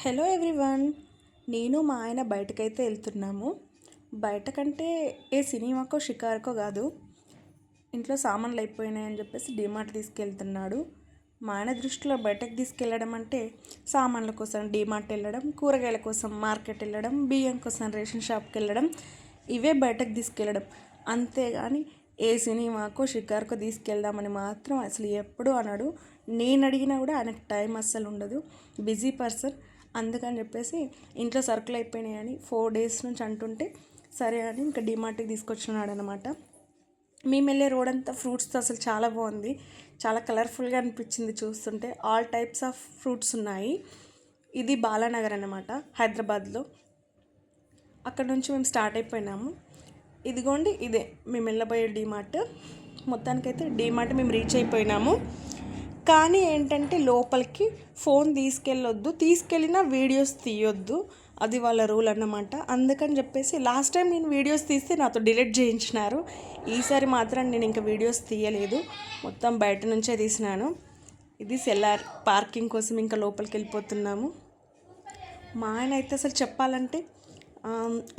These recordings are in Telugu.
Hello everyone. నేను మా ఆయన బయటకైతే వెళ్తున్నాము. బయటకంటే ఏ సినిమాకో షికారుకో కాదు, ఇంట్లో సామాన్లు అయిపోయినాయని చెప్పేసి డీమార్ట్ తీసుకెళ్తున్నాడు. మా ఆయన దృష్టిలో బయటకు తీసుకెళ్ళడం అంటే సామాన్ల కోసం డీమార్ట్ వెళ్ళడం, కూరగాయల కోసం మార్కెట్ వెళ్ళడం, బియ్యం కోసం రేషన్ షాప్కి వెళ్ళడం, ఇవే బయటకు తీసుకెళ్ళడం. అంతేగాని ఏ సినిమాకో షికారుకో తీసుకెళ్దామని మాత్రం అసలు ఎప్పుడూ అనడు. నేను అడిగినా కూడా ఆయనకు టైం అస్సలు ఉండదు, బిజీ పర్సన్. అందుకని చెప్పేసి ఇంట్లో సరుకులు అయిపోయినాయని 4 డేస్ నుంచి అంటుంటే సరే అని ఇంకా డీమార్ట్కి తీసుకొచ్చినాడు అనమాట. మేము వెళ్ళే రోడ్ అంతా ఫ్రూట్స్తో అసలు చాలా బాగుంది, చాలా కలర్ఫుల్గా అనిపించింది చూస్తుంటే. ఆల్ టైప్స్ ఆఫ్ ఫ్రూట్స్ ఉన్నాయి. ఇది బాలానగర్ అనమాట, హైదరాబాద్లో. అక్కడ నుంచి మేము స్టార్ట్ అయిపోయినాము. ఇదిగోండి, ఇదే మేము వెళ్ళబోయే డీమార్ట్. మొత్తానికైతే డీమార్ట్ మేము రీచ్ అయిపోయినాము. కానీ ఏంటంటే లోపలికి ఫోన్ తీసుకెళ్ళొద్దు, తీసుకెళ్ళినా వీడియోస్ తీయొద్దు, అది వాళ్ళ రూల్ అన్నమాట. అందుకని చెప్పేసి లాస్ట్ టైం నేను వీడియోస్ తీస్తే నాతో డిలీట్ చేయించినారు. ఈసారి మాత్రం నేను ఇంకా వీడియోస్ తీయలేదు, మొత్తం బయట నుంచే తీసినాను. ఇది సెల్లార్ పార్కింగ్ కోసం ఇంకా లోపలికి వెళ్ళిపోతున్నాము. మా ఆయన అయితే అసలు చెప్పాలంటే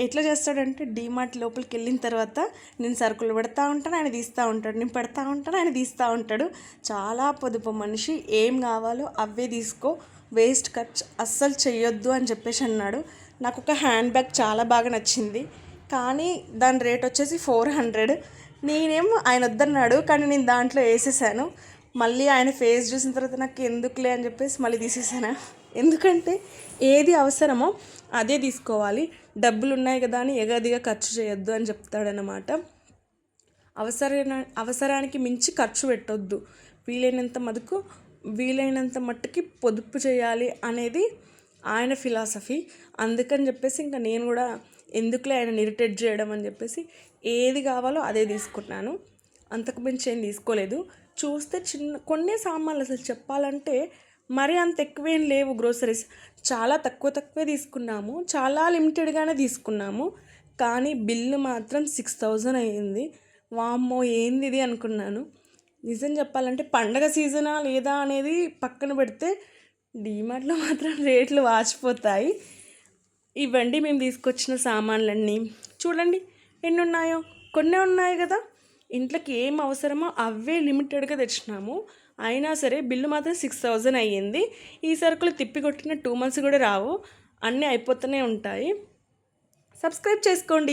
ఎట్లా చేస్తాడంటే డీమార్ట్ లోపలికి వెళ్ళిన తర్వాత నేను సరుకులు పెడతా ఉంటాను, ఆయన తీస్తూ ఉంటాడు, నేను పెడతా ఉంటాను, ఆయన తీస్తూ ఉంటాడు. చాలా పొదుపు మనిషి. ఏం కావాలో అవే తీసుకో, వేస్ట్ ఖర్చు అస్సలు చెయ్యొద్దు అని చెప్పేసి అన్నాడు. నాకు ఒక హ్యాండ్ బ్యాగ్ చాలా బాగా నచ్చింది, కానీ దాని రేట్ వచ్చేసి 400. నేనేమో ఆయన వద్దన్నాడు, కానీ నేను దాంట్లో వేసేసాను. మళ్ళీ ఆయన ఫేస్ చూసిన తర్వాత నాకు ఎందుకులే అని చెప్పేసి మళ్ళీ తీసేసాను. ఎందుకంటే ఏది అవసరమో అదే తీసుకోవాలి, డబ్బులు ఉన్నాయి కదా అని ఎగదిగా ఖర్చు చేయొద్దు అని చెప్తాడనమాట. అవసరానికి మించి ఖర్చు పెట్టొద్దు, వీలైనంత మట్టుకి పొదుపు చేయాలి అనేది ఆయన ఫిలాసఫీ. అందుకని చెప్పేసి ఇంకా నేను కూడా ఎందుకులే ఆయన ఇరిటేట్ చేయడం అని చెప్పేసి ఏది కావాలో అదే తీసుకున్నాను. అంతకు మించి ఏం తీసుకోలేదు. చూస్తే కొన్ని సామాన్లు అసలు చెప్పాలంటే మరీ అంత ఎక్కువేం లేవు. గ్రోసరీస్ చాలా తక్కువే తీసుకున్నాము, చాలా లిమిటెడ్గానే తీసుకున్నాము. కానీ బిల్లు మాత్రం 6000 అయ్యింది. వామ్మో ఏంది ఇది అనుకున్నాను. నిజం చెప్పాలంటే పండగ సీజనా లేదా అనేది పక్కన పెడితే డీమార్ట్లో మాత్రం రేట్లు వాచిపోతాయి. ఇవ్వండి మేము తీసుకొచ్చిన సామాన్లన్నీ. చూడండి ఎన్ని ఉన్నాయో, కొన్నే ఉన్నాయి కదా. ఇంట్లోకి ఏం అవసరమో అవే లిమిటెడ్గా తెచ్చినాము. అయినా సరే బిల్లు మాత్రం 6000 అయ్యింది. ఈ సరుకులు తిప్పికొట్టిన 2 months కూడా రావు, అన్నీ అయిపోతూనే ఉంటాయి. సబ్స్క్రైబ్ చేసుకోండి.